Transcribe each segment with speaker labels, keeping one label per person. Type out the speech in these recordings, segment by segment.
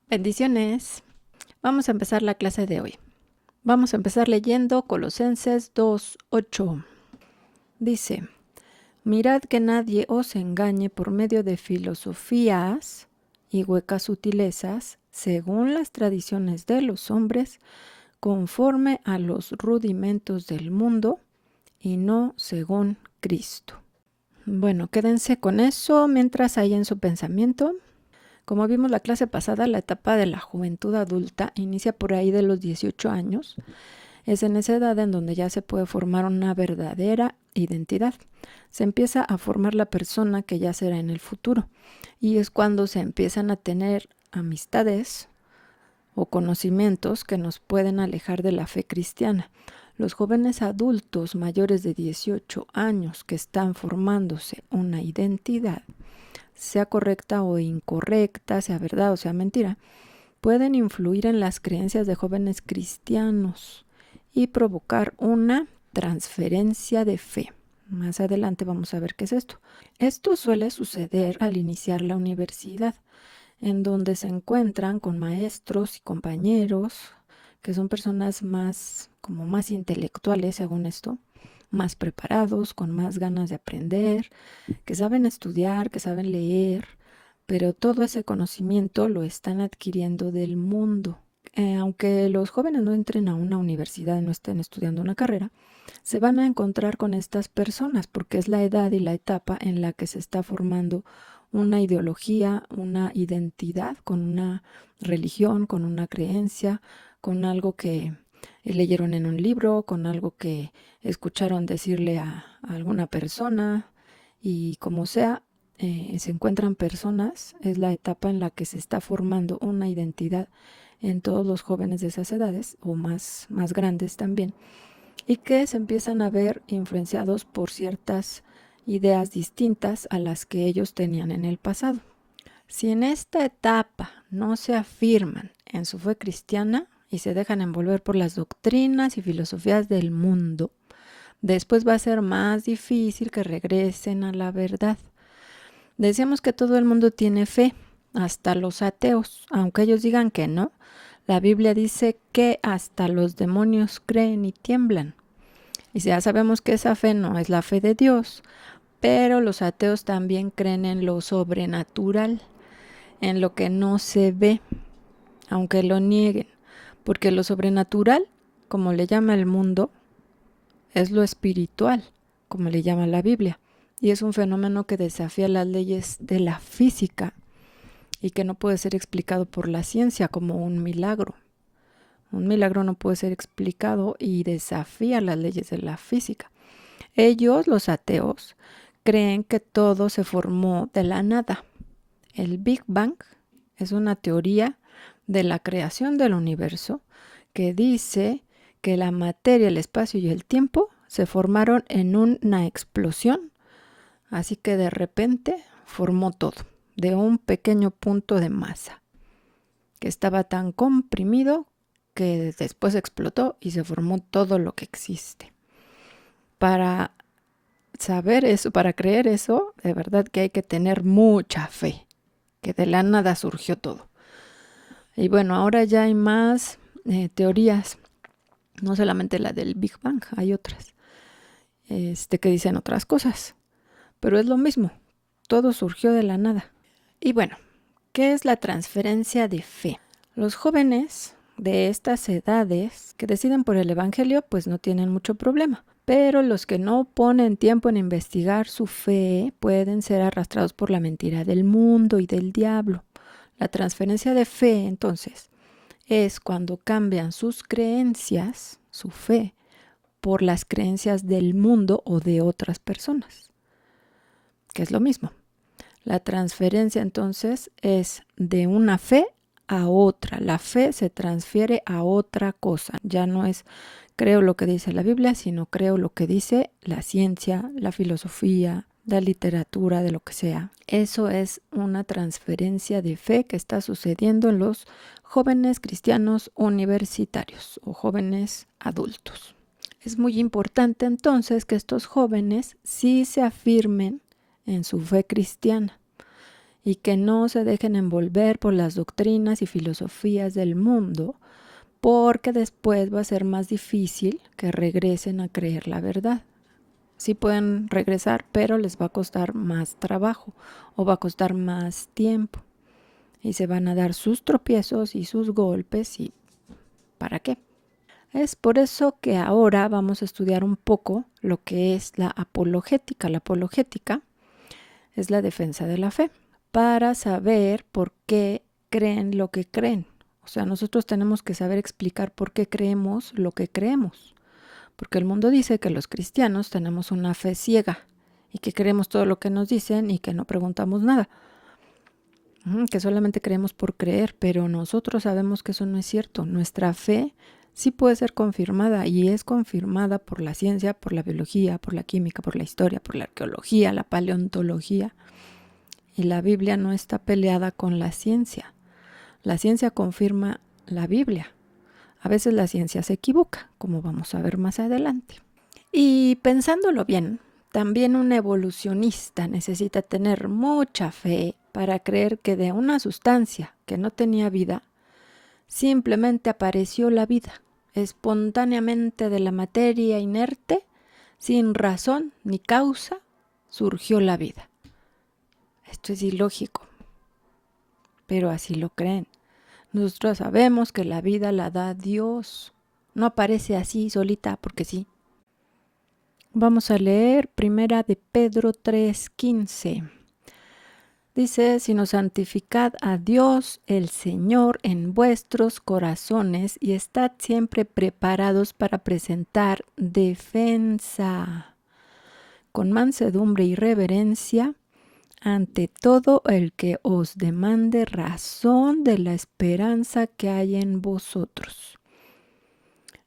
Speaker 1: Bendiciones. Vamos a empezar la clase de hoy. Vamos a empezar leyendo Colosenses 2:8. Dice: Mirad que nadie os engañe por medio de filosofías y huecas sutilezas, según las tradiciones de los hombres, conforme a los rudimentos del mundo y no según Cristo. Bueno, quédense con eso mientras hay en su pensamiento. Como vimos la clase pasada, la etapa de la juventud adulta inicia por ahí de los 18 años. Es en esa edad en donde ya se puede formar una verdadera identidad. Se empieza a formar la persona que ya será en el futuro. Y es cuando se empiezan a tener amistades o conocimientos que nos pueden alejar de la fe cristiana. Los jóvenes adultos mayores de 18 años que están formándose una identidad, sea correcta o incorrecta, sea verdad o sea mentira, pueden influir en las creencias de jóvenes cristianos y provocar una transferencia de fe. Más adelante vamos a ver qué es esto. Esto suele suceder al iniciar la universidad, en donde se encuentran con maestros y compañeros que son personas más intelectuales, según esto, más preparados, con más ganas de aprender, que saben estudiar, que saben leer, pero todo ese conocimiento lo están adquiriendo del mundo. Aunque los jóvenes no entren a una universidad, no estén estudiando una carrera, se van a encontrar con estas personas porque es la edad y la etapa en la que se está formando una ideología, una identidad, con una religión, con una creencia, con algo que leyeron en un libro, con algo que escucharon decirle a alguna persona, y como sea, se encuentran personas. Es la etapa en la que se está formando una identidad en todos los jóvenes de esas edades, o más grandes también, y que se empiezan a ver influenciados por ciertas ideas distintas a las que ellos tenían en el pasado. Si en esta etapa no se afirman en su fe cristiana y se dejan envolver por las doctrinas y filosofías del mundo, después va a ser más difícil que regresen a la verdad. Decíamos que todo el mundo tiene fe, hasta los ateos, aunque ellos digan que no. La Biblia dice que hasta los demonios creen y tiemblan. Y ya sabemos que esa fe no es la fe de Dios, pero los ateos también creen en lo sobrenatural, en lo que no se ve, aunque lo nieguen, porque lo sobrenatural, como le llama el mundo, es lo espiritual, como le llama la Biblia, y es un fenómeno que desafía las leyes de la física y que no puede ser explicado por la ciencia como un milagro. Un milagro no puede ser explicado y desafía las leyes de la física. Ellos, los ateos, creen que todo se formó de la nada. El Big Bang es una teoría de la creación del universo que dice que la materia, el espacio y el tiempo se formaron en una explosión, así que de repente formó todo, de un pequeño punto de masa, que estaba tan comprimido que después explotó y se formó todo lo que existe. Para saber eso, para creer eso, de verdad que hay que tener mucha fe, que de la nada surgió todo. Y bueno, ahora ya hay más teorías, no solamente la del Big Bang, hay otras que dicen otras cosas, pero es lo mismo, todo surgió de la nada. Y bueno, ¿qué es la transferencia de fe? Los jóvenes de estas edades que deciden por el Evangelio, pues no tienen mucho problema, pero los que no ponen tiempo en investigar su fe pueden ser arrastrados por la mentira del mundo y del diablo. La transferencia de fe, entonces, es cuando cambian sus creencias, su fe, por las creencias del mundo o de otras personas, que es lo mismo. La transferencia entonces es de una fe a otra. La fe se transfiere a otra cosa. Ya no es creo lo que dice la Biblia, sino creo lo que dice la ciencia, la filosofía, la literatura, de lo que sea. Eso es una transferencia de fe que está sucediendo en los jóvenes cristianos universitarios o jóvenes adultos. Es muy importante entonces que estos jóvenes sí se afirmen en su fe cristiana y que no se dejen envolver por las doctrinas y filosofías del mundo, porque después va a ser más difícil que regresen a creer la verdad. Sí pueden regresar, pero les va a costar más trabajo o va a costar más tiempo. Y se van a dar sus tropiezos y sus golpes y ¿para qué? Es por eso que ahora vamos a estudiar un poco lo que es la apologética. La apologética es la defensa de la fe, para saber por qué creen lo que creen. O sea, nosotros tenemos que saber explicar por qué creemos lo que creemos. Porque el mundo dice que los cristianos tenemos una fe ciega y que creemos todo lo que nos dicen y que no preguntamos nada. Que solamente creemos por creer, pero nosotros sabemos que eso no es cierto. Nuestra fe sí puede ser confirmada y es confirmada por la ciencia, por la biología, por la química, por la historia, por la arqueología, la paleontología. Y la Biblia no está peleada con la ciencia. La ciencia confirma la Biblia. A veces la ciencia se equivoca, como vamos a ver más adelante. Y pensándolo bien, también un evolucionista necesita tener mucha fe para creer que de una sustancia que no tenía vida, simplemente apareció la vida, espontáneamente de la materia inerte, sin razón ni causa, surgió la vida. Esto es ilógico, pero así lo creen. Nosotros sabemos que la vida la da Dios, no aparece así solita porque sí. Vamos a leer Primera de Pedro 3:15. Dice, sino santificad a Dios el Señor en vuestros corazones y estad siempre preparados para presentar defensa con mansedumbre y reverencia ante todo el que os demande razón de la esperanza que hay en vosotros.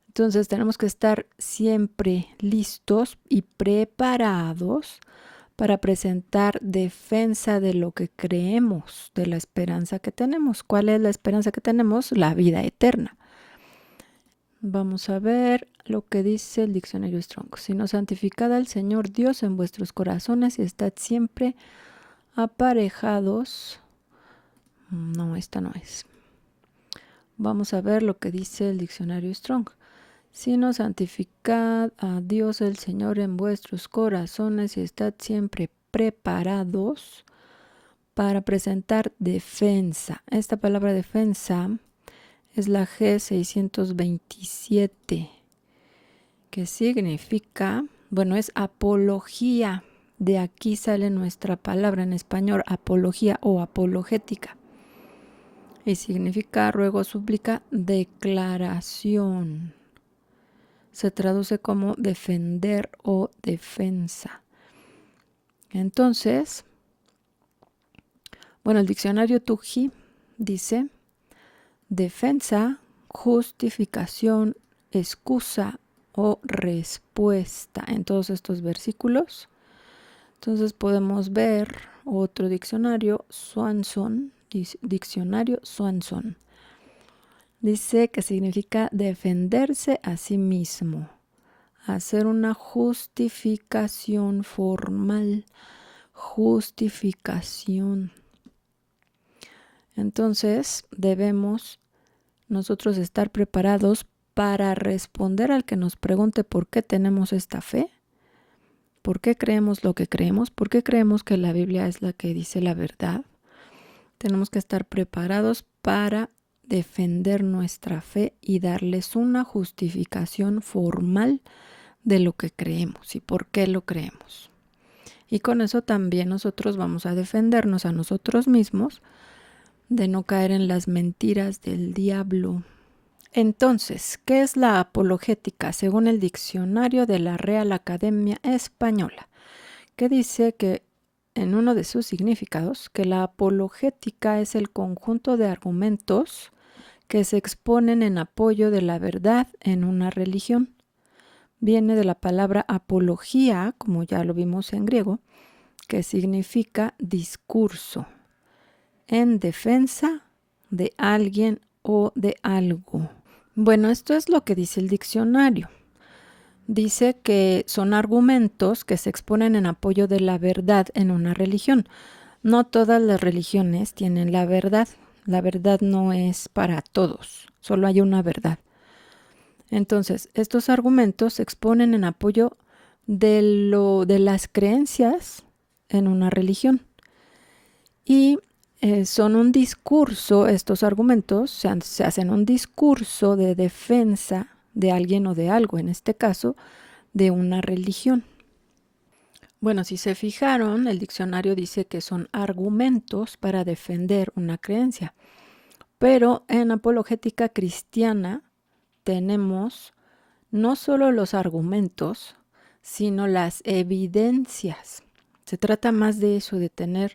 Speaker 1: Entonces tenemos que estar siempre listos y preparados para presentar defensa de lo que creemos, de la esperanza que tenemos. ¿Cuál es la esperanza que tenemos? La vida eterna. Vamos a ver lo que dice el diccionario Strong. Sino santificad al Señor Dios en vuestros corazones y estad siempre aparejados. No, esta no es. Vamos a ver lo que dice el diccionario Strong. Sino santificad a Dios el Señor en vuestros corazones y estad siempre preparados para presentar defensa. Esta palabra defensa es la G627, que significa, bueno, es apología. De aquí sale nuestra palabra en español, apología o apologética. Y significa ruego, súplica, declaración. Se traduce como defender o defensa. Entonces, bueno, el diccionario Tuji dice defensa, justificación, excusa o respuesta en todos estos versículos. Entonces podemos ver otro diccionario, Swanson, diccionario Swanson. Dice que significa defenderse a sí mismo, hacer una justificación formal, justificación. Entonces debemos nosotros estar preparados para responder al que nos pregunte por qué tenemos esta fe, por qué creemos lo que creemos, por qué creemos que la Biblia es la que dice la verdad. Tenemos que estar preparados para defender nuestra fe y darles una justificación formal de lo que creemos y por qué lo creemos. Y con eso también nosotros vamos a defendernos a nosotros mismos de no caer en las mentiras del diablo. Entonces, ¿qué es la apologética según el diccionario de la Real Academia Española? Que dice que en uno de sus significados, que la apologética es el conjunto de argumentos que se exponen en apoyo de la verdad en una religión. Viene de la palabra apología, como ya lo vimos en griego, que significa discurso, en defensa de alguien o de algo. Bueno, esto es lo que dice el diccionario. Dice que son argumentos que se exponen en apoyo de la verdad en una religión. No todas las religiones tienen la verdad. La verdad no es para todos, solo hay una verdad. Entonces, estos argumentos se exponen en apoyo de las creencias en una religión. Y son un discurso, estos argumentos se hacen un discurso de defensa de alguien o de algo, en este caso, de una religión. Bueno, si se fijaron, el diccionario dice que son argumentos para defender una creencia. Pero en apologética cristiana tenemos no solo los argumentos, sino las evidencias. Se trata más de eso, de tener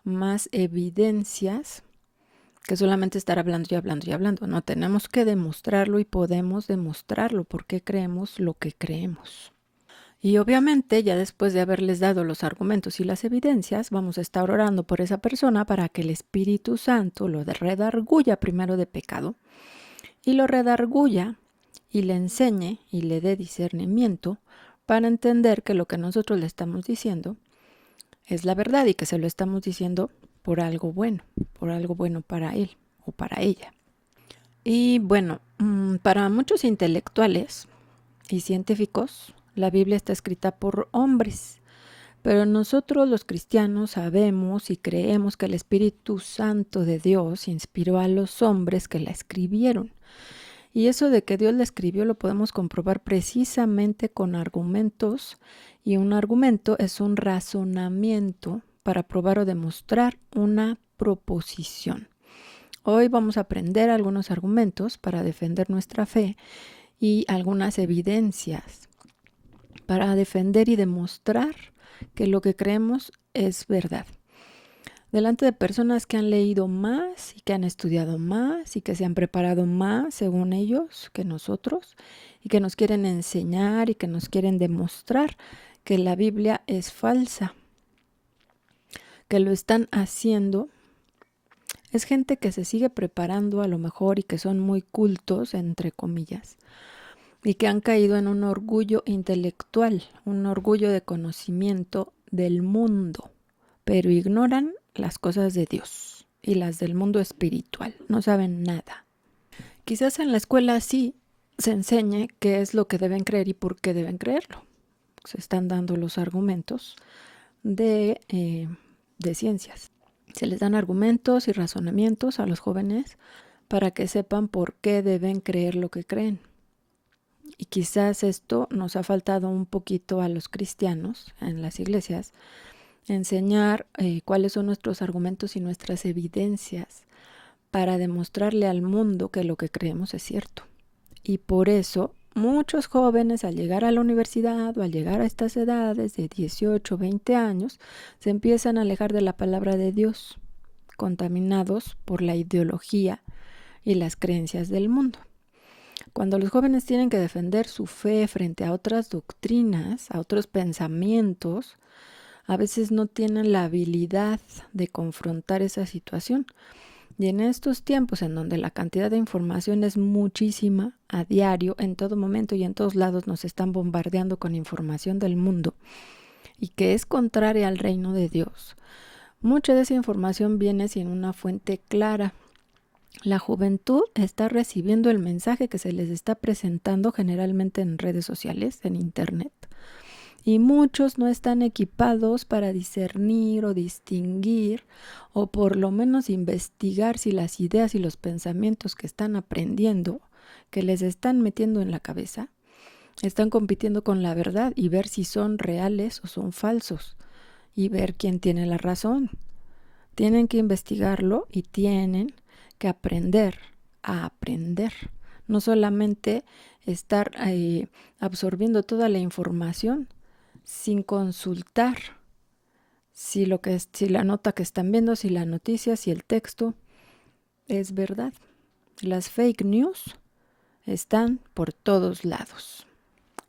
Speaker 1: más evidencias que solamente estar hablando y hablando y hablando. No, tenemos que demostrarlo y podemos demostrarlo porque creemos lo que creemos. Y obviamente ya después de haberles dado los argumentos y las evidencias, vamos a estar orando por esa persona para que el Espíritu Santo lo redarguya primero de pecado y lo redarguya y le enseñe y le dé discernimiento para entender que lo que nosotros le estamos diciendo es la verdad y que se lo estamos diciendo por algo bueno para él o para ella. Y bueno, para muchos intelectuales y científicos, la Biblia está escrita por hombres, pero nosotros los cristianos sabemos y creemos que el Espíritu Santo de Dios inspiró a los hombres que la escribieron. Y eso de que Dios la escribió lo podemos comprobar precisamente con argumentos, y un argumento es un razonamiento para probar o demostrar una proposición. Hoy vamos a aprender algunos argumentos para defender nuestra fe y algunas evidencias para defender y demostrar que lo que creemos es verdad. Delante de personas que han leído más y que han estudiado más y que se han preparado más, según ellos, que nosotros, y que nos quieren enseñar y que nos quieren demostrar que la Biblia es falsa, que lo están haciendo. Es gente que se sigue preparando a lo mejor y que son muy cultos, entre comillas, y que han caído en un orgullo intelectual, un orgullo de conocimiento del mundo, pero ignoran las cosas de Dios y las del mundo espiritual. No saben nada. Quizás en la escuela sí se enseñe qué es lo que deben creer y por qué deben creerlo. Se están dando los argumentos de ciencias. Se les dan argumentos y razonamientos a los jóvenes para que sepan por qué deben creer lo que creen. Y quizás esto nos ha faltado un poquito a los cristianos en las iglesias, enseñar cuáles son nuestros argumentos y nuestras evidencias para demostrarle al mundo que lo que creemos es cierto. Y por eso muchos jóvenes al llegar a la universidad o al llegar a estas edades de 18, 20 años, se empiezan a alejar de la palabra de Dios, contaminados por la ideología y las creencias del mundo. Cuando los jóvenes tienen que defender su fe frente a otras doctrinas, a otros pensamientos, a veces no tienen la habilidad de confrontar esa situación. Y en estos tiempos en donde la cantidad de información es muchísima, a diario, en todo momento y en todos lados nos están bombardeando con información del mundo y que es contraria al reino de Dios, mucha de esa información viene sin una fuente clara. La juventud está recibiendo el mensaje que se les está presentando generalmente en redes sociales, en internet. Y muchos no están equipados para discernir o distinguir o por lo menos investigar si las ideas y los pensamientos que están aprendiendo, que les están metiendo en la cabeza, están compitiendo con la verdad y ver si son reales o son falsos y ver quién tiene la razón. Tienen que investigarlo y tienen que aprender a aprender. No solamente estar absorbiendo toda la información sin consultar si la nota que están viendo, si la noticia, si el texto es verdad. Las fake news están por todos lados.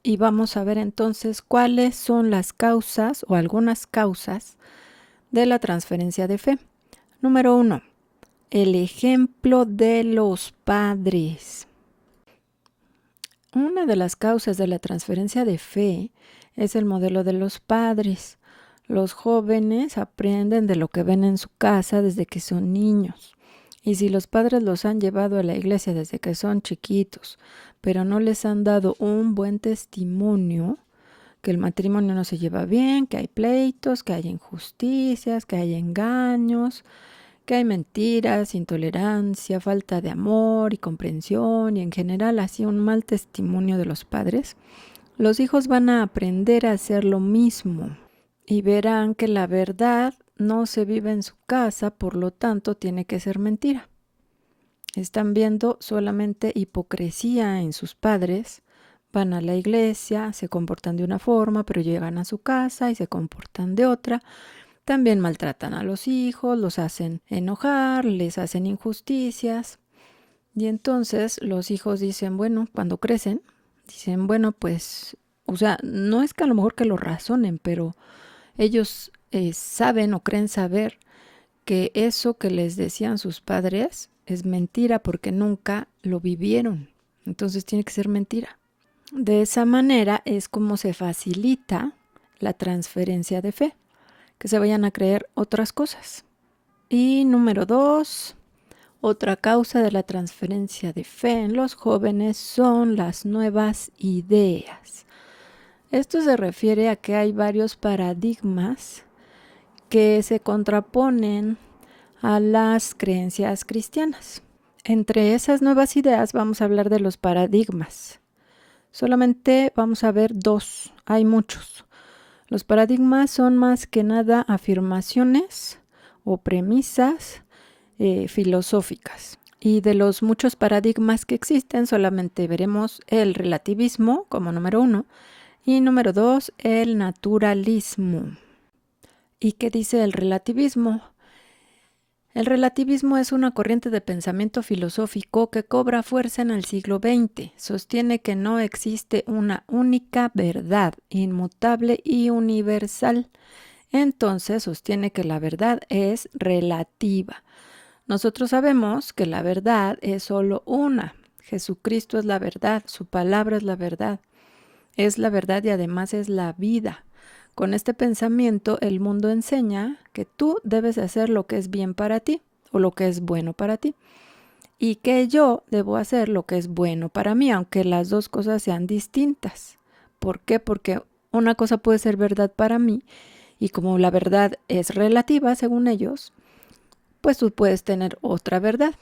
Speaker 1: Y vamos a ver entonces cuáles son las causas o algunas causas de la transferencia de fe. Número 1. El ejemplo de los padres. Una de las causas de la transferencia de fe es el modelo de los padres. Los jóvenes aprenden de lo que ven en su casa desde que son niños. Y si los padres los han llevado a la iglesia desde que son chiquitos, pero no les han dado un buen testimonio, que el matrimonio no se lleva bien, que hay pleitos, que hay injusticias, que hay engaños, que hay mentiras, intolerancia, falta de amor y comprensión y en general así un mal testimonio de los padres, los hijos van a aprender a hacer lo mismo y verán que la verdad no se vive en su casa, por lo tanto tiene que ser mentira. Están viendo solamente hipocresía en sus padres. Van a la iglesia, se comportan de una forma, pero llegan a su casa y se comportan de otra. También maltratan a los hijos, los hacen enojar, les hacen injusticias. Y entonces los hijos dicen, bueno, cuando crecen, dicen, bueno, pues, o sea, no es que a lo mejor que lo razonen, pero ellos saben o creen saber que eso que les decían sus padres es mentira porque nunca lo vivieron. Entonces tiene que ser mentira. De esa manera es como se facilita la transferencia de fe, que se vayan a creer otras cosas. Y número 2, otra causa de la transferencia de fe en los jóvenes son las nuevas ideas. Esto se refiere a que hay varios paradigmas que se contraponen a las creencias cristianas. Entre esas nuevas ideas vamos a hablar de los paradigmas. Solamente vamos a ver 2, hay muchos. Los paradigmas son más que nada afirmaciones o premisas filosóficas. Y de los muchos paradigmas que existen, solamente veremos el relativismo como número 1 y número 2, el naturalismo. ¿Y qué dice el relativismo? El relativismo es una corriente de pensamiento filosófico que cobra fuerza en el siglo XX. Sostiene que no existe una única verdad, inmutable y universal. Entonces sostiene que la verdad es relativa. Nosotros sabemos que la verdad es solo una. Jesucristo es la verdad, su palabra es la verdad. Es la verdad y además es la vida. Con este pensamiento, el mundo enseña que tú debes hacer lo que es bien para ti o lo que es bueno para ti y que yo debo hacer lo que es bueno para mí, aunque las dos cosas sean distintas. ¿Por qué? Porque una cosa puede ser verdad para mí y como la verdad es relativa según ellos, pues tú puedes tener otra verdad.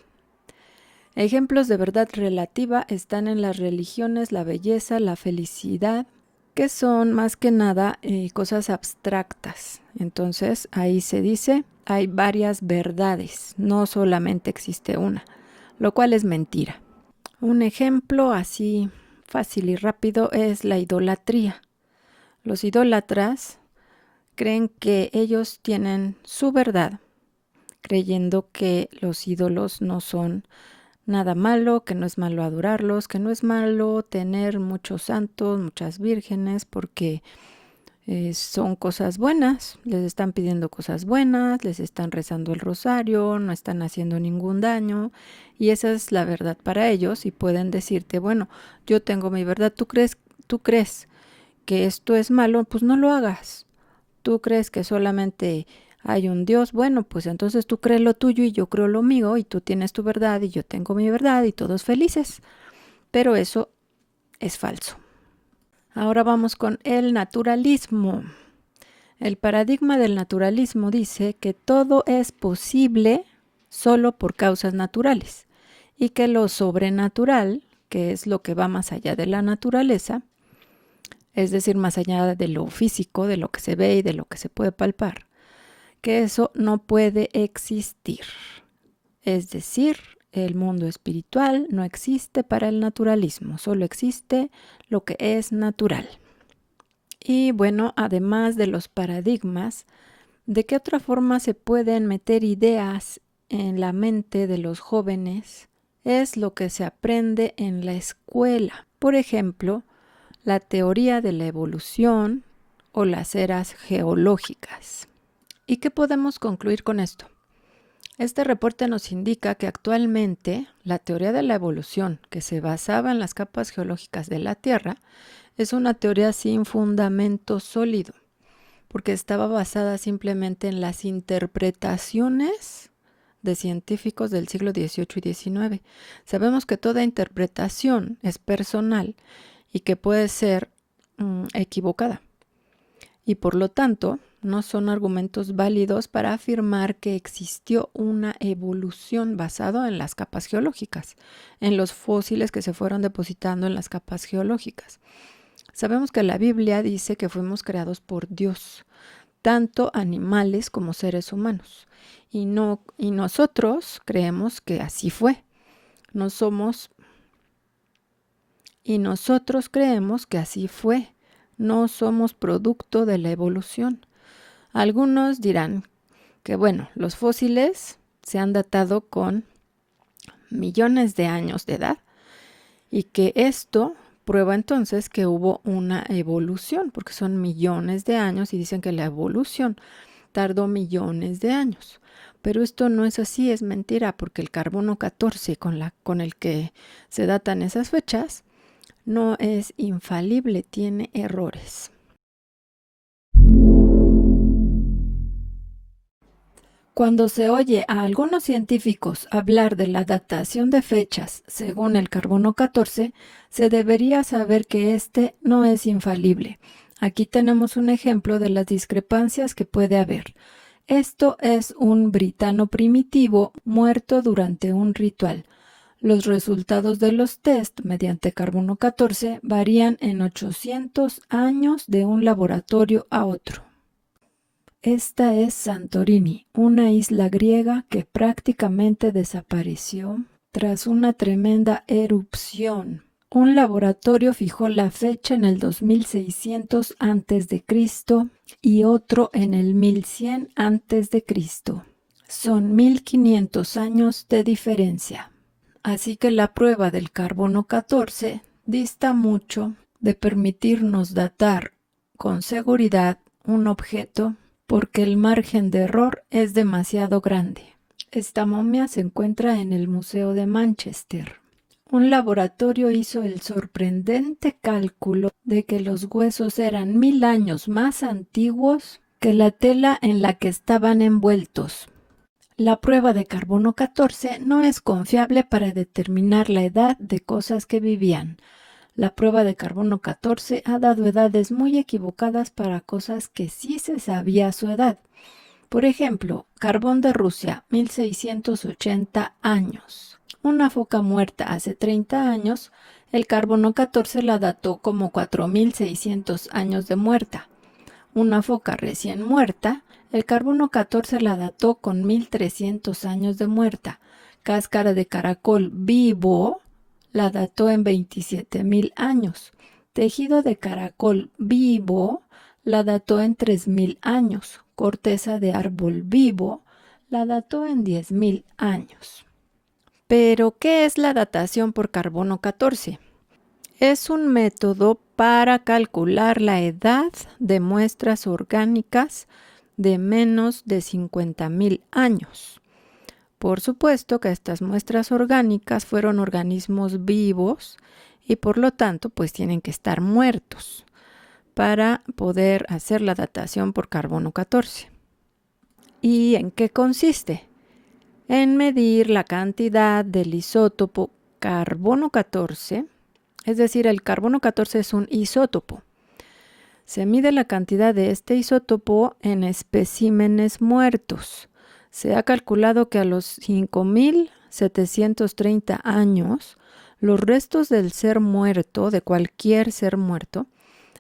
Speaker 1: Ejemplos de verdad relativa están en las religiones, la belleza, la felicidad, que son más que nada cosas abstractas. Entonces ahí se dice, hay varias verdades, no solamente existe una, lo cual es mentira. Un ejemplo así fácil y rápido es la idolatría. Los idólatras creen que ellos tienen su verdad, creyendo que los ídolos no son nada malo, que no es malo adorarlos, que no es malo tener muchos santos, muchas vírgenes, porque son cosas buenas, les están pidiendo cosas buenas, les están rezando el rosario, no están haciendo ningún daño y esa es la verdad para ellos y pueden decirte, bueno, yo tengo mi verdad, ¿tú crees que esto es malo? Pues no lo hagas. ¿Tú crees que solamente hay un Dios? Bueno, pues entonces tú crees lo tuyo y yo creo lo mío y tú tienes tu verdad y yo tengo mi verdad y todos felices. Pero eso es falso. Ahora vamos con el naturalismo. El paradigma del naturalismo dice que todo es posible solo por causas naturales y que lo sobrenatural, que es lo que va más allá de la naturaleza, es decir, más allá de lo físico, de lo que se ve y de lo que se puede palpar, que eso no puede existir. Es decir, el mundo espiritual no existe para el naturalismo, solo existe lo que es natural. Y bueno, además de los paradigmas, ¿de qué otra forma se pueden meter ideas en la mente de los jóvenes? Es lo que se aprende en la escuela. Por ejemplo, la teoría de la evolución o las eras geológicas. ¿Y qué podemos concluir con esto? Este reporte nos indica que actualmente la teoría de la evolución, que se basaba en las capas geológicas de la Tierra, es una teoría sin fundamento sólido. porque estaba basada simplemente en las interpretaciones de científicos del siglo XVIII y XIX. Sabemos que toda interpretación es personal y que puede ser equivocada. Y por lo tanto, no son argumentos válidos para afirmar que existió una evolución basada en las capas geológicas, en los fósiles que se fueron depositando en las capas geológicas. Sabemos que la Biblia dice que fuimos creados por Dios, tanto animales como seres humanos, y nosotros creemos que así fue. Y nosotros creemos que así fue. No somos producto de la evolución. Algunos dirán que, bueno, los fósiles se han datado con millones de años de edad y que esto prueba entonces que hubo una evolución, porque son millones de años y dicen que la evolución tardó millones de años. Pero esto no es así, es mentira, porque el carbono 14 con el que se datan esas fechas no es infalible, tiene errores. Cuando se oye a algunos científicos hablar de la datación de fechas según el carbono 14, se debería saber que este no es infalible. Aquí tenemos un ejemplo de las discrepancias que puede haber. Esto es un britano primitivo muerto durante un ritual. Los resultados de los test mediante carbono 14 varían en 800 años de un laboratorio a otro. Esta es Santorini, una isla griega que prácticamente desapareció tras una tremenda erupción. Un laboratorio fijó la fecha en el 2600 a.C. y otro en el 1100 a.C. Son 1500 años de diferencia. Así que la prueba del carbono 14 dista mucho de permitirnos datar con seguridad un objeto porque el margen de error es demasiado grande. Esta momia se encuentra en el Museo de Manchester. Un laboratorio hizo el sorprendente cálculo de que los huesos eran 1000 años más antiguos que la tela en la que estaban envueltos. La prueba de carbono 14 no es confiable para determinar la edad de cosas que vivían. La prueba de carbono 14 ha dado edades muy equivocadas para cosas que sí se sabía su edad. Por ejemplo, carbón de Rusia, 1680 años. Una foca muerta hace 30 años, el carbono 14 la dató como 4600 años de muerta. Una foca recién muerta, el carbono 14 la dató con 1300 años de muerta. Cáscara de caracol vivo la dató en 27.000 años. Tejido de caracol vivo la dató en 3.000 años. Corteza de árbol vivo la dató en 10.000 años. Pero, ¿qué es la datación por carbono 14? Es un método para calcular la edad de muestras orgánicas de menos de 50.000 años. Por supuesto que estas muestras orgánicas fueron organismos vivos y por lo tanto pues tienen que estar muertos para poder hacer la datación por carbono 14. ¿Y en qué consiste? En medir la cantidad del isótopo carbono 14, es decir, el carbono 14 es un isótopo. Se mide la cantidad de este isótopo en especímenes muertos. Se ha calculado que a los 5730 años, los restos del ser muerto, de cualquier ser muerto,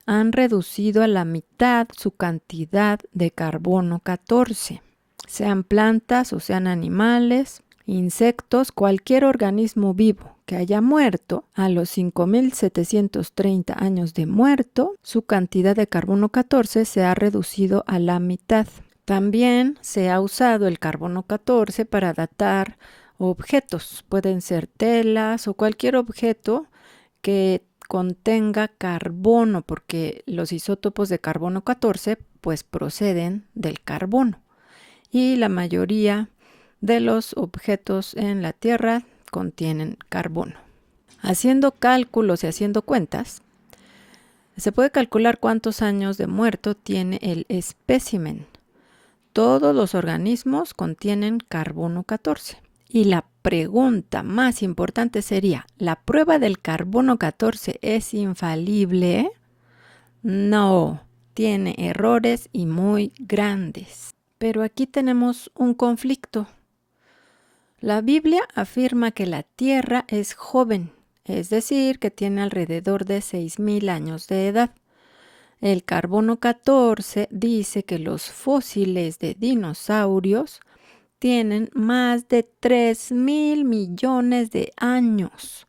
Speaker 1: han reducido a la mitad su cantidad de carbono 14. Sean plantas o sean animales, insectos, cualquier organismo vivo que haya muerto, a los 5730 años de muerto, su cantidad de carbono 14 se ha reducido a la mitad. También se ha usado el carbono 14 para datar objetos. Pueden ser telas o cualquier objeto que contenga carbono, porque los isótopos de carbono 14 pues proceden del carbono. Y la mayoría de los objetos en la Tierra contienen carbono. Haciendo cálculos y haciendo cuentas, Se puede calcular cuántos años de muerto tiene el espécimen. Todos los organismos contienen carbono 14. Y la pregunta más importante sería, ¿la prueba del carbono 14 es infalible? No, tiene errores y muy grandes. Pero aquí tenemos un conflicto. La Biblia afirma que la Tierra es joven, es decir, que tiene alrededor de 6.000 años de edad. El carbono 14 dice que los fósiles de dinosaurios tienen más de 3.000 millones de años.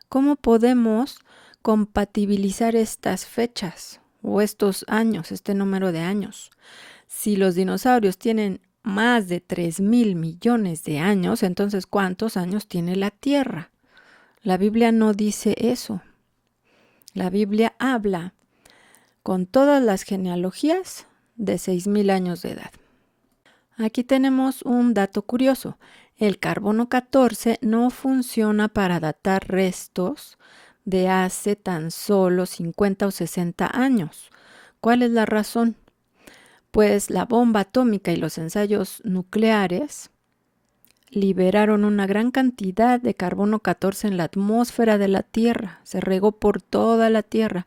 Speaker 1: ¿Cómo podemos compatibilizar estas fechas o estos años, este número de años? Si los dinosaurios tienen más de 3.000 millones de años, entonces ¿cuántos años tiene la Tierra? La Biblia no dice eso. La Biblia habla con todas las genealogías de 6.000 años de edad. Aquí tenemos un dato curioso. El carbono 14 no funciona para datar restos de hace tan solo 50 o 60 años. ¿Cuál es la razón? Pues la bomba atómica y los ensayos nucleares liberaron una gran cantidad de carbono 14 en la atmósfera de la Tierra. Se regó por toda la Tierra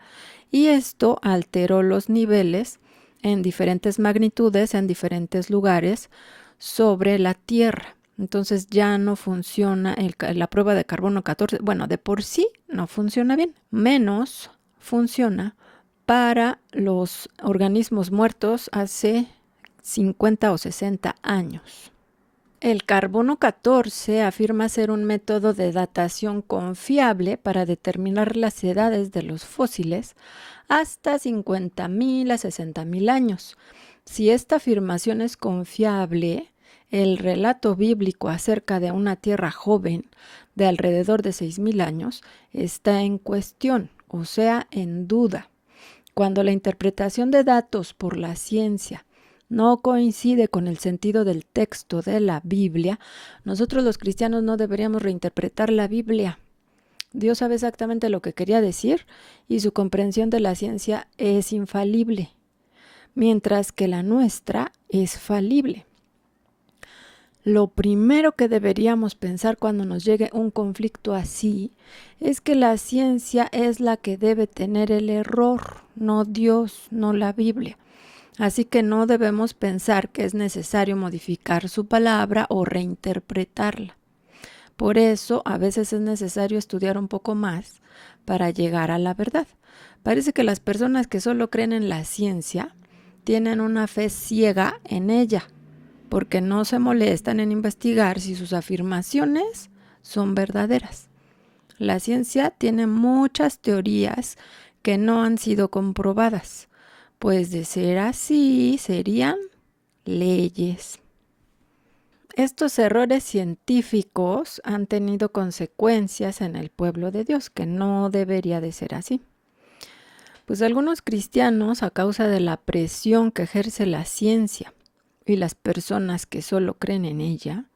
Speaker 1: y esto alteró los niveles en diferentes magnitudes, en diferentes lugares sobre la Tierra. Entonces ya no funciona la prueba de carbono 14. Bueno, de por sí no funciona bien. Menos funciona para los organismos muertos hace 50 o 60 años. El carbono 14 afirma ser un método de datación confiable para determinar las edades de los fósiles hasta 50.000 a 60.000 años. Si esta afirmación es confiable, el relato bíblico acerca de una tierra joven de alrededor de 6.000 años está en cuestión, o sea, en duda. Cuando la interpretación de datos por la ciencia no coincide con el sentido del texto de la Biblia, nosotros los cristianos no deberíamos reinterpretar la Biblia. Dios sabe exactamente lo que quería decir y su comprensión de la ciencia es infalible, mientras que la nuestra es falible. Lo primero que deberíamos pensar cuando nos llegue un conflicto así es que la ciencia es la que debe tener el error, no Dios, no la Biblia. Así que no debemos pensar que es necesario modificar su palabra o reinterpretarla. Por eso, a veces es necesario estudiar un poco más para llegar a la verdad. Parece que las personas que solo creen en la ciencia tienen una fe ciega en ella, porque no se molestan en investigar si sus afirmaciones son verdaderas. La ciencia tiene muchas teorías que no han sido comprobadas. Pues de ser así, serían leyes. Estos errores científicos han tenido consecuencias en el pueblo de Dios, que no debería de ser así. Pues algunos cristianos, a causa de la presión que ejerce la ciencia y las personas que solo creen en ella,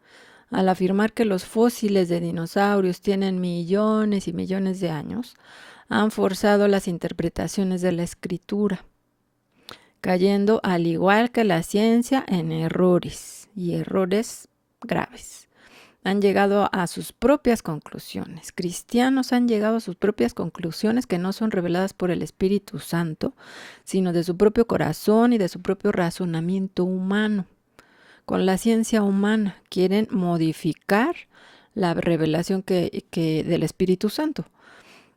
Speaker 1: al afirmar que los fósiles de dinosaurios tienen millones y millones de años, han forzado las interpretaciones de la Escritura, cayendo al igual que la ciencia en errores y errores graves. Han llegado a sus propias conclusiones. Cristianos han llegado a sus propias conclusiones que no son reveladas por el Espíritu Santo, sino de su propio corazón y de su propio razonamiento humano. Con la ciencia humana quieren modificar la revelación del Espíritu Santo.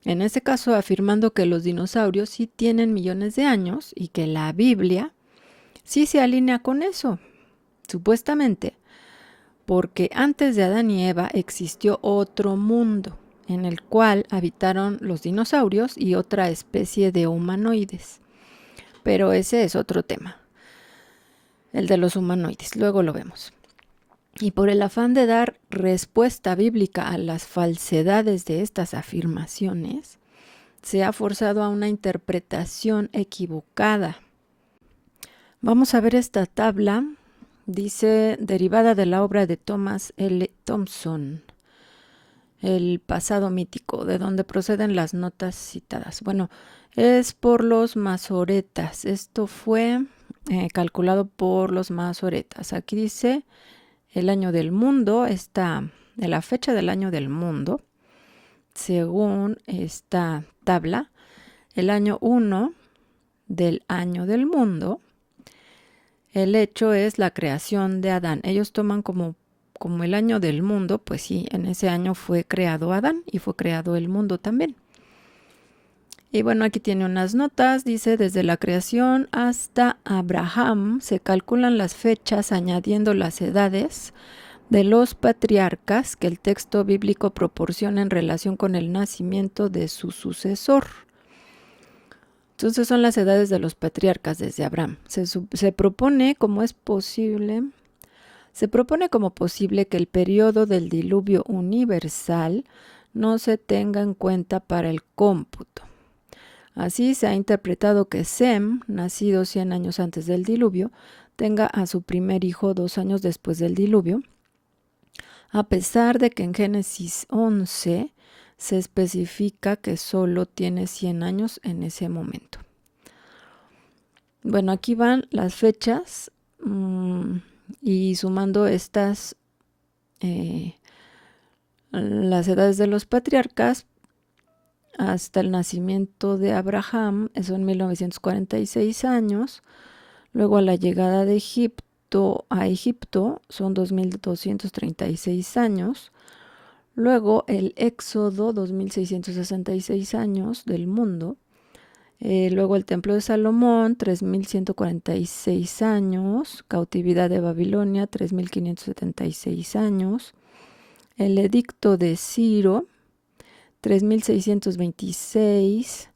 Speaker 1: En este caso, afirmando que los dinosaurios sí tienen millones de años y que la Biblia sí se alinea con eso, supuestamente, porque antes de Adán y Eva existió otro mundo en el cual habitaron los dinosaurios y otra especie de humanoides. Pero ese es otro tema, el de los humanoides, luego lo vemos. Y por el afán de dar respuesta bíblica a las falsedades de estas afirmaciones, se ha forzado a una interpretación equivocada. Vamos a ver esta tabla, dice, derivada de la obra de Thomas L. Thompson. el pasado mítico, de donde proceden las notas citadas. Bueno, es por los masoretas. Esto fue calculado por los masoretas. Aquí dice el año del mundo, de la fecha del año del mundo, según esta tabla, el año 1 del año del mundo, el hecho es la creación de Adán. Ellos toman como el año del mundo, pues sí, en ese año fue creado Adán y fue creado el mundo también. Y bueno, aquí tiene unas notas, dice, desde la creación hasta Abraham se calculan las fechas añadiendo las edades de los patriarcas que el texto bíblico proporciona en relación con el nacimiento de su sucesor. Entonces son las edades de los patriarcas desde Abraham. Se propone como posible que el periodo del diluvio universal no se tenga en cuenta para el cómputo. Así se ha interpretado que Sem, nacido 100 años antes del diluvio, tenga a su primer hijo 2 años después del diluvio, a pesar de que en Génesis 11 se especifica que solo tiene 100 años en ese momento. Bueno, aquí van las fechas y sumando estas, las edades de los patriarcas, hasta el nacimiento de Abraham, son 1946 años. Luego a la llegada de Egipto son 2236 años. Luego el éxodo, 2666 años del mundo. Luego el templo de Salomón, 3146 años. Cautividad de Babilonia, 3576 años. El edicto de Ciro, 3626,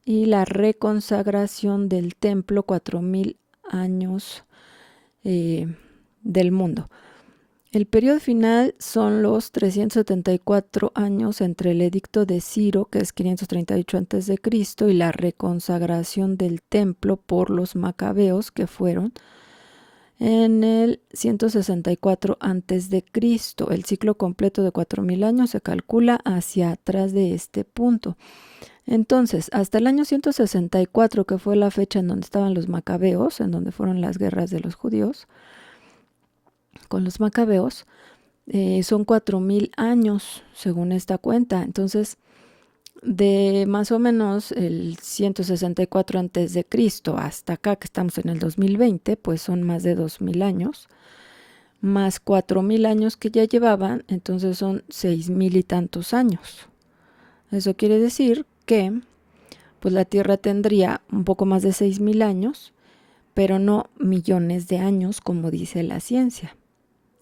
Speaker 1: y la reconsagración del templo, 4000 años del mundo. El periodo final son los 374 años entre el edicto de Ciro, que es 538 a.C., y la reconsagración del templo por los macabeos, que fueron en el 164 a.C. El ciclo completo de 4000 años se calcula hacia atrás de este punto. Entonces, hasta el año 164, que fue la fecha en donde estaban los macabeos, en donde fueron las guerras de los judíos con los macabeos, son 4000 años según esta cuenta. Entonces, de más o menos el 164 antes de Cristo hasta acá, que estamos en el 2020, pues son más de 2000 años, más 4000 años que ya llevaban, entonces son 6000 y tantos años. Eso quiere decir que pues la Tierra tendría un poco más de 6000 años, pero no millones de años como dice la ciencia.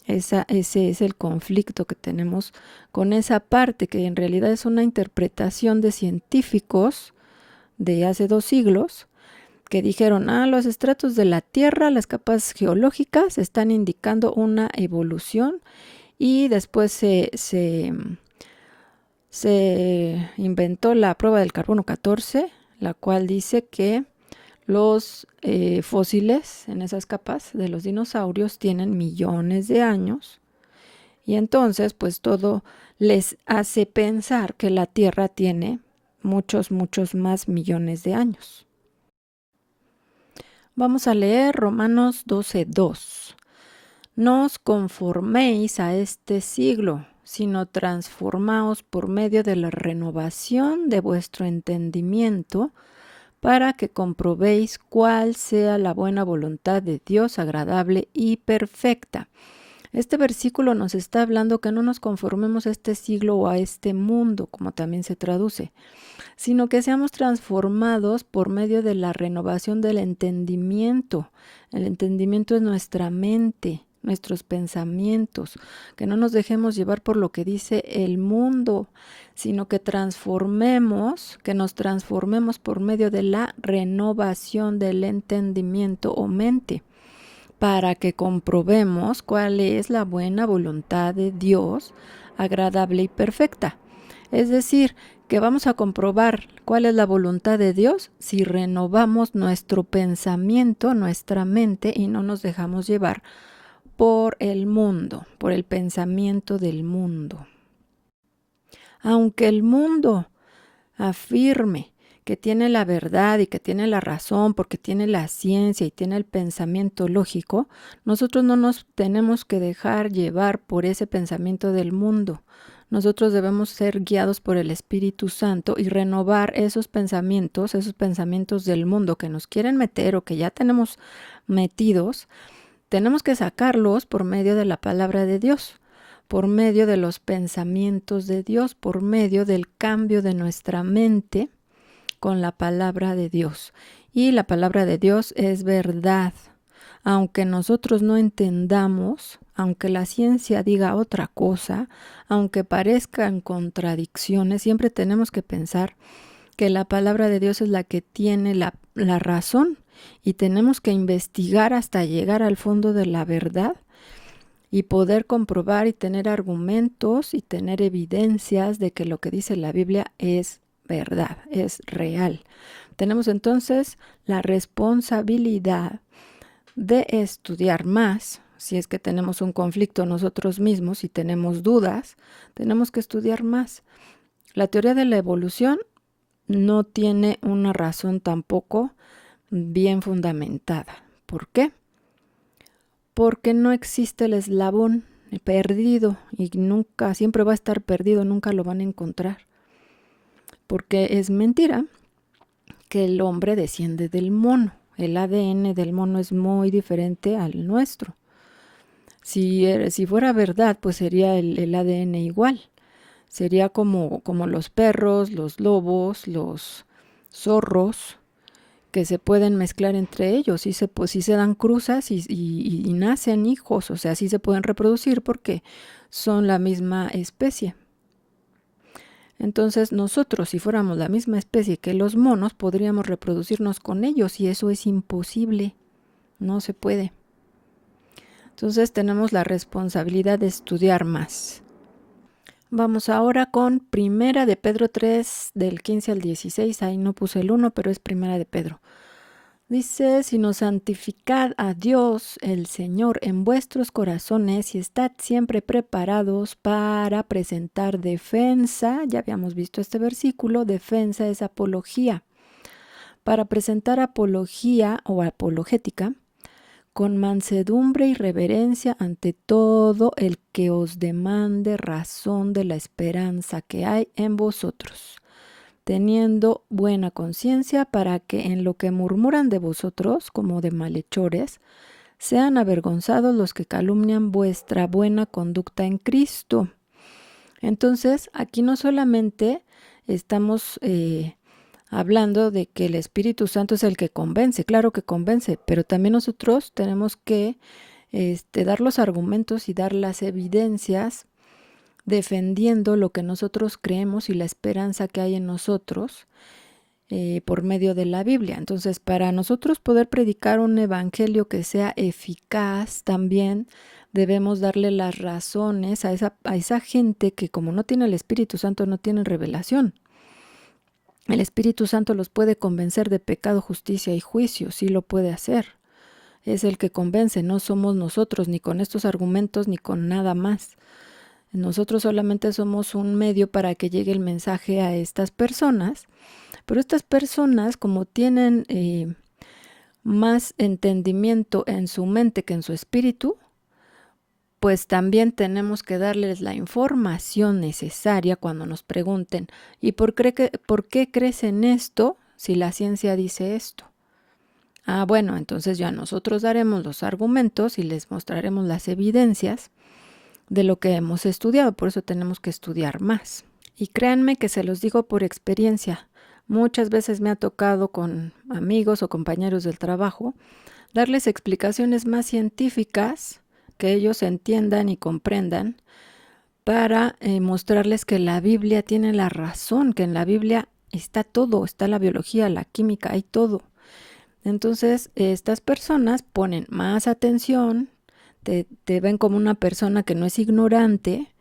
Speaker 1: Ese es el conflicto que tenemos con esa parte, que en realidad es una interpretación de científicos de hace 2 siglos que dijeron, los estratos de la Tierra, las capas geológicas están indicando una evolución, y después se inventó la prueba del carbono 14, la cual dice que los fósiles en esas capas de los dinosaurios tienen millones de años, y entonces pues todo les hace pensar que la Tierra tiene muchos más millones de años. Vamos a leer Romanos 12:2. No os conforméis a este siglo, sino transformaos por medio de la renovación de vuestro entendimiento, para que comprobéis cuál sea la buena voluntad de Dios, agradable y perfecta. Este versículo nos está hablando que no nos conformemos a este siglo o a este mundo, como también se traduce, sino que seamos transformados por medio de la renovación del entendimiento. El entendimiento es nuestra mente, nuestros pensamientos, que no nos dejemos llevar por lo que dice el mundo, sino que nos transformemos por medio de la renovación del entendimiento o mente, para que comprobemos cuál es la buena voluntad de Dios, agradable y perfecta. Es decir, que vamos a comprobar cuál es la voluntad de Dios si renovamos nuestro pensamiento, nuestra mente, y no nos dejamos llevar por el mundo, por el pensamiento del mundo. Aunque el mundo afirme que tiene la verdad y que tiene la razón porque tiene la ciencia y tiene el pensamiento lógico, nosotros no nos tenemos que dejar llevar por ese pensamiento del mundo. Nosotros debemos ser guiados por el Espíritu Santo y renovar esos pensamientos del mundo que nos quieren meter o que ya tenemos metidos. Tenemos que sacarlos por medio de la palabra de Dios, por medio de los pensamientos de Dios, por medio del cambio de nuestra mente con la palabra de Dios. Y la palabra de Dios es verdad. Aunque nosotros no entendamos, aunque la ciencia diga otra cosa, aunque parezcan contradicciones, siempre tenemos que pensar que la palabra de Dios es la que tiene la razón y tenemos que investigar hasta llegar al fondo de la verdad y poder comprobar y tener argumentos y tener evidencias de que lo que dice la Biblia es verdad, es real. Tenemos entonces la responsabilidad de estudiar más. Si es que tenemos un conflicto nosotros mismos y tenemos dudas, tenemos que estudiar más. La teoría de la evolución no tiene una razón tampoco bien fundamentada. ¿Por qué? Porque no existe el eslabón perdido y nunca, siempre va a estar perdido, nunca lo van a encontrar. Porque es mentira que el hombre desciende del mono. El ADN del mono es muy diferente al nuestro. Si fuera verdad, pues sería el ADN igual. Sería como los perros, los lobos, los zorros, que se pueden mezclar entre ellos. Sí se dan cruzas y nacen hijos, o sea, sí se pueden reproducir porque son la misma especie. Entonces nosotros, si fuéramos la misma especie que los monos, podríamos reproducirnos con ellos y eso es imposible, no se puede. Entonces tenemos la responsabilidad de estudiar más. Vamos ahora con Primera de Pedro 3, del 15 al 16, ahí no puse el 1, pero es Primera de Pedro. Dice, sino santificad a Dios el Señor en vuestros corazones y estad siempre preparados para presentar defensa. Ya habíamos visto este versículo, defensa es apología. Para presentar apología o apologética con mansedumbre y reverencia ante todo el que os demande razón de la esperanza que hay en vosotros, teniendo buena conciencia para que en lo que murmuran de vosotros, como de malhechores, sean avergonzados los que calumnian vuestra buena conducta en Cristo. Entonces, aquí no solamente estamos hablando de que el Espíritu Santo es el que convence, claro que convence, pero también nosotros tenemos que dar los argumentos y dar las evidencias defendiendo lo que nosotros creemos y la esperanza que hay en nosotros por medio de la Biblia. Entonces, para nosotros poder predicar un evangelio que sea eficaz, también debemos darle las razones a esa gente que, como no tiene el Espíritu Santo, no tiene revelación. El Espíritu Santo los puede convencer de pecado, justicia y juicio, sí lo puede hacer. Es el que convence, no somos nosotros, ni con estos argumentos, ni con nada más. Nosotros solamente somos un medio para que llegue el mensaje a estas personas, pero estas personas, como tienen más entendimiento en su mente que en su espíritu, pues también tenemos que darles la información necesaria cuando nos pregunten, ¿y por qué crees en esto si la ciencia dice esto? Ah, bueno, entonces ya nosotros daremos los argumentos y les mostraremos las evidencias de lo que hemos estudiado, por eso tenemos que estudiar más. Y créanme que se los digo por experiencia. Muchas veces me ha tocado con amigos o compañeros del trabajo darles explicaciones más científicas que ellos entiendan y comprendan para mostrarles que la Biblia tiene la razón, que en la Biblia está todo, está la biología, la química, hay todo. Entonces, estas personas ponen más atención, te ven como una persona que no es ignorante,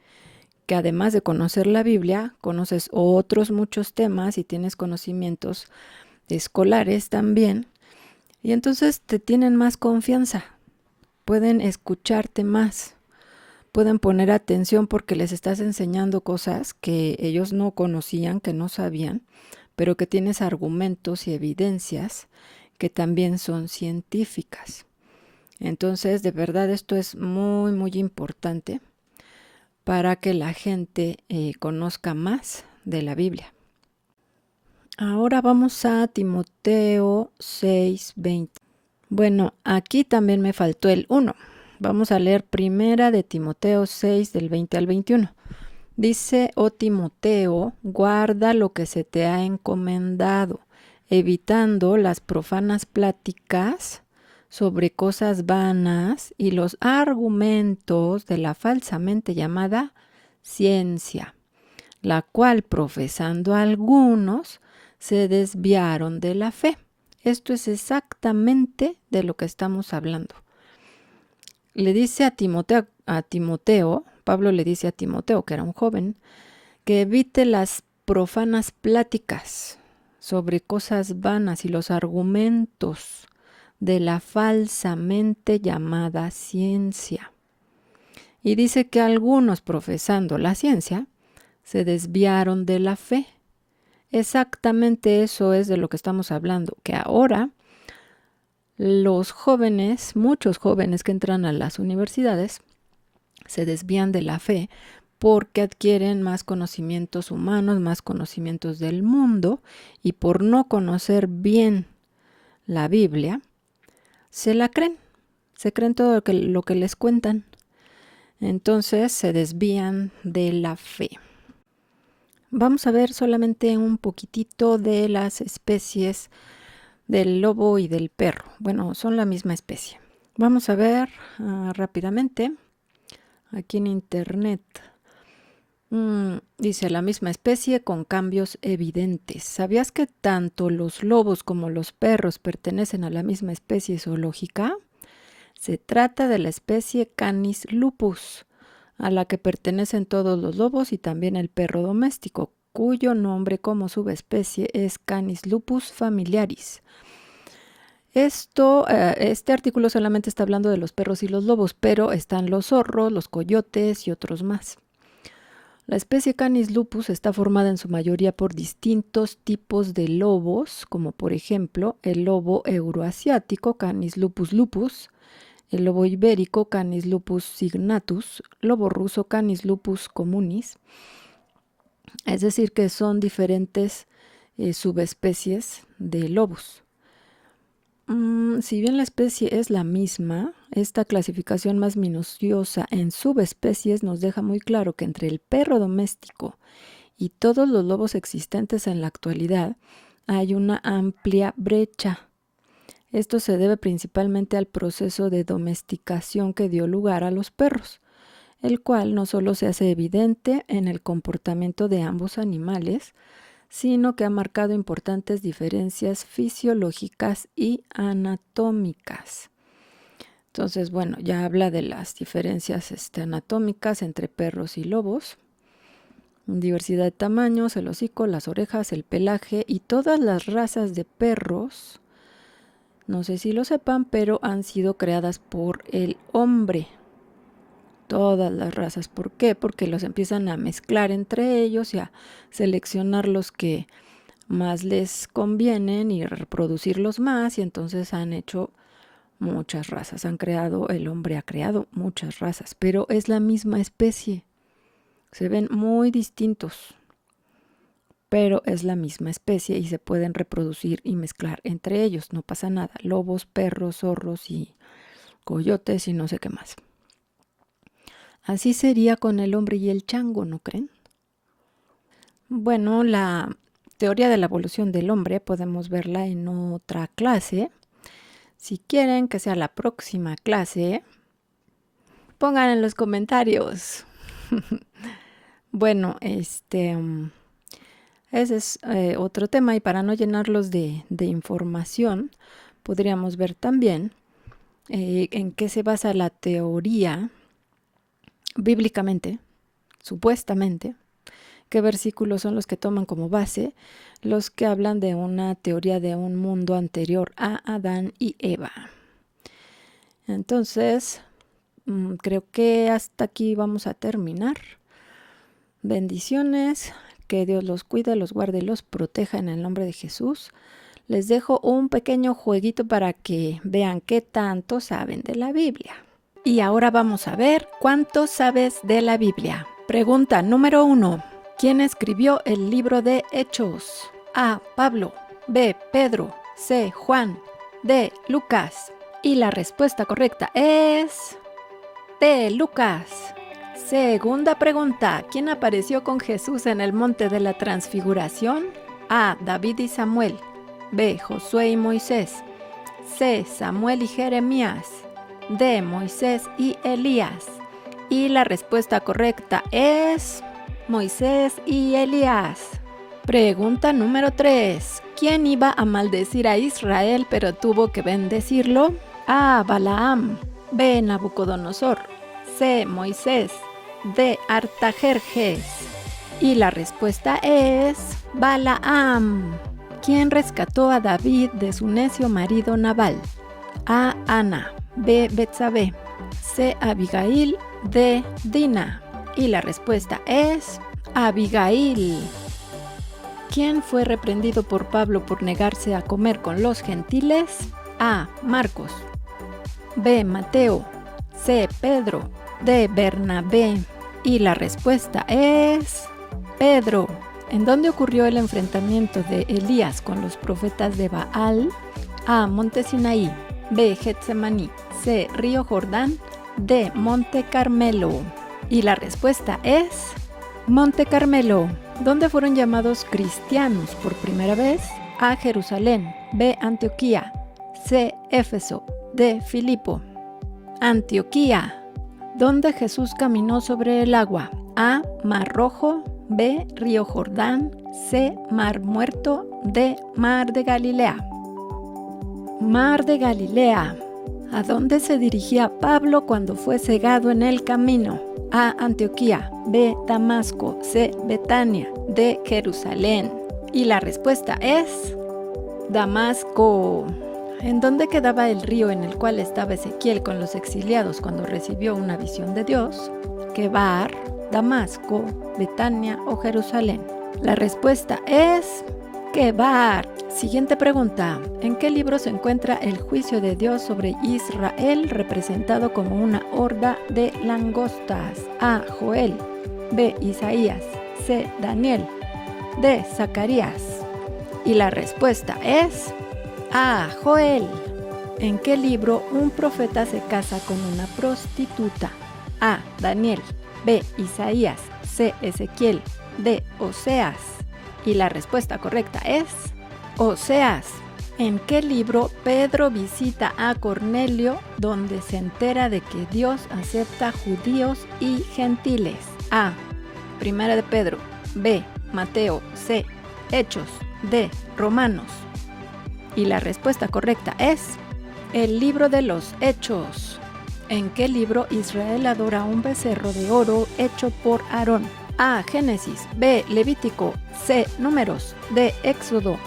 Speaker 1: que además de conocer la Biblia, conoces otros muchos temas y tienes conocimientos escolares también, y entonces te tienen más confianza, pueden escucharte más, pueden poner atención porque les estás enseñando cosas que ellos no conocían, que no sabían, pero que tienes argumentos y evidencias que también son científicas. Entonces, de verdad, esto es muy, muy importante para que la gente conozca más de la Biblia. Ahora vamos a Timoteo 6:20. Bueno, aquí también me faltó el 1. Vamos a leer primera de Timoteo 6 del 20 al 21. Dice, oh Timoteo, guarda lo que se te ha encomendado, evitando las profanas pláticas sobre cosas vanas y los argumentos de la falsamente llamada ciencia, la cual profesando algunos se desviaron de la fe. Esto es exactamente de lo que estamos hablando. Le dice a Timoteo, Pablo le dice a Timoteo, que era un joven, que evite las profanas pláticas sobre cosas vanas y los argumentos de la falsamente llamada ciencia. Y dice que algunos profesando la ciencia se desviaron de la fe. Exactamente eso es de lo que estamos hablando, que ahora los jóvenes, muchos jóvenes que entran a las universidades, se desvían de la fe porque adquieren más conocimientos humanos, más conocimientos del mundo, y por no conocer bien la Biblia, se creen todo lo que les cuentan. Entonces se desvían de la fe. Vamos a ver solamente un poquitito de las especies del lobo y del perro. Bueno, son la misma especie. Vamos a ver rápidamente aquí en internet. Dice la misma especie con cambios evidentes. ¿Sabías que tanto los lobos como los perros pertenecen a la misma especie zoológica? Se trata de la especie Canis lupus, a la que pertenecen todos los lobos y también el perro doméstico, cuyo nombre como subespecie es Canis lupus familiaris. Este artículo solamente está hablando de los perros y los lobos, pero están los zorros, los coyotes y otros más. La especie Canis lupus está formada en su mayoría por distintos tipos de lobos, como por ejemplo el lobo euroasiático Canis lupus lupus, el lobo ibérico Canis lupus signatus, lobo ruso Canis lupus communis. Es decir, que son diferentes subespecies de lobos. Si bien la especie es la misma, esta clasificación más minuciosa en subespecies nos deja muy claro que entre el perro doméstico y todos los lobos existentes en la actualidad hay una amplia brecha. Esto se debe principalmente al proceso de domesticación que dio lugar a los perros, el cual no solo se hace evidente en el comportamiento de ambos animales, sino que ha marcado importantes diferencias fisiológicas y anatómicas. Entonces, bueno, ya habla de las diferencias anatómicas entre perros y lobos, diversidad de tamaños, el hocico, las orejas, el pelaje y todas las razas de perros, no sé si lo sepan, pero han sido creadas por el hombre. Todas las razas. ¿Por qué? Porque los empiezan a mezclar entre ellos y a seleccionar los que más les convienen y reproducirlos más, y entonces han hecho muchas razas. El hombre ha creado muchas razas, pero es la misma especie. Se ven muy distintos, pero es la misma especie y se pueden reproducir y mezclar entre ellos. No pasa nada. Lobos, perros, zorros y coyotes y no sé qué más. Así sería con el hombre y el chango, ¿no creen? Bueno, la teoría de la evolución del hombre podemos verla en otra clase. Si quieren que sea la próxima clase, pongan en los comentarios. Bueno, ese es otro tema, y para no llenarlos de información, podríamos ver también en qué se basa la teoría bíblicamente, supuestamente, qué versículos son los que toman como base, los que hablan de una teoría de un mundo anterior a Adán y Eva. Entonces, Creo que hasta aquí vamos a terminar. Bendiciones, que Dios los cuide, los guarde y los proteja en el nombre de Jesús. Les dejo un pequeño jueguito para que vean qué tanto saben de la Biblia. Y ahora vamos a ver cuánto sabes de la Biblia. Pregunta número 1. ¿Quién escribió el libro de Hechos? A. Pablo. B. Pedro. C. Juan. D. Lucas. Y la respuesta correcta es B. Lucas. Segunda pregunta. ¿Quién apareció con Jesús en el monte de la transfiguración? A. David y Samuel. B. Josué y Moisés. C. Samuel y Jeremías. D. Moisés y Elías. Y la respuesta correcta es Moisés y Elías. Pregunta número 3. ¿Quién iba a maldecir a Israel pero tuvo que bendecirlo? A. Balaam. B. Nabucodonosor. C. Moisés. D. Artajerjes. Y la respuesta es Balaam. ¿Quién rescató a David de su necio marido Nabal? A. Ana. B. Betsabé. C. Abigail. D. Dina. Y la respuesta es Abigail. ¿Quién fue reprendido por Pablo por negarse a comer con los gentiles? A. Marcos. B. Mateo. C. Pedro. D. Bernabé. Y la respuesta es Pedro. ¿En dónde ocurrió el enfrentamiento de Elías con los profetas de Baal? A. Monte Sinaí. B. Getsemaní. C. Río Jordán. D. Monte Carmelo. Y la respuesta es Monte Carmelo. ¿Dónde fueron llamados cristianos por primera vez? A. Jerusalén. B. Antioquía. C. Éfeso. D. Filipo. Antioquía. ¿Dónde Jesús caminó sobre el agua? A. Mar Rojo. B. Río Jordán. C. Mar Muerto. D. Mar de Galilea. Mar de Galilea. ¿A dónde se dirigía Pablo cuando fue cegado en el camino? A. Antioquía. B. Damasco. C. Betania. D. Jerusalén. Y la respuesta es Damasco. ¿En dónde quedaba el río en el cual estaba Ezequiel con los exiliados cuando recibió una visión de Dios? Quebar, Damasco, Betania o Jerusalén. La respuesta es Quebar. Siguiente pregunta. ¿En qué libro se encuentra el juicio de Dios sobre Israel representado como una horda de langostas? A. Joel. B. Isaías. C. Daniel. D. Zacarías. Y la respuesta es A. Joel. ¿En qué libro un profeta se casa con una prostituta? A. Daniel. B. Isaías. C. Ezequiel. D. Oseas. Y la respuesta correcta es Oseas. ¿En qué libro Pedro visita a Cornelio donde se entera de que Dios acepta judíos y gentiles? A. Primera de Pedro. B. Mateo. C. Hechos. D. Romanos. Y la respuesta correcta es el libro de los Hechos. ¿En qué libro Israel adora un becerro de oro hecho por Aarón? A. Génesis. B. Levítico. C. Números. D. Éxodo.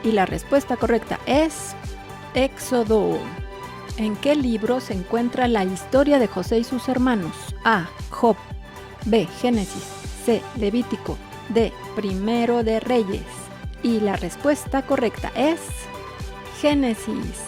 Speaker 1: Y la respuesta correcta es Éxodo. ¿En qué libro se encuentra la historia de José y sus hermanos? A. Job. B. Génesis. C. Levítico. D. Primero de Reyes. Y la respuesta correcta es Génesis.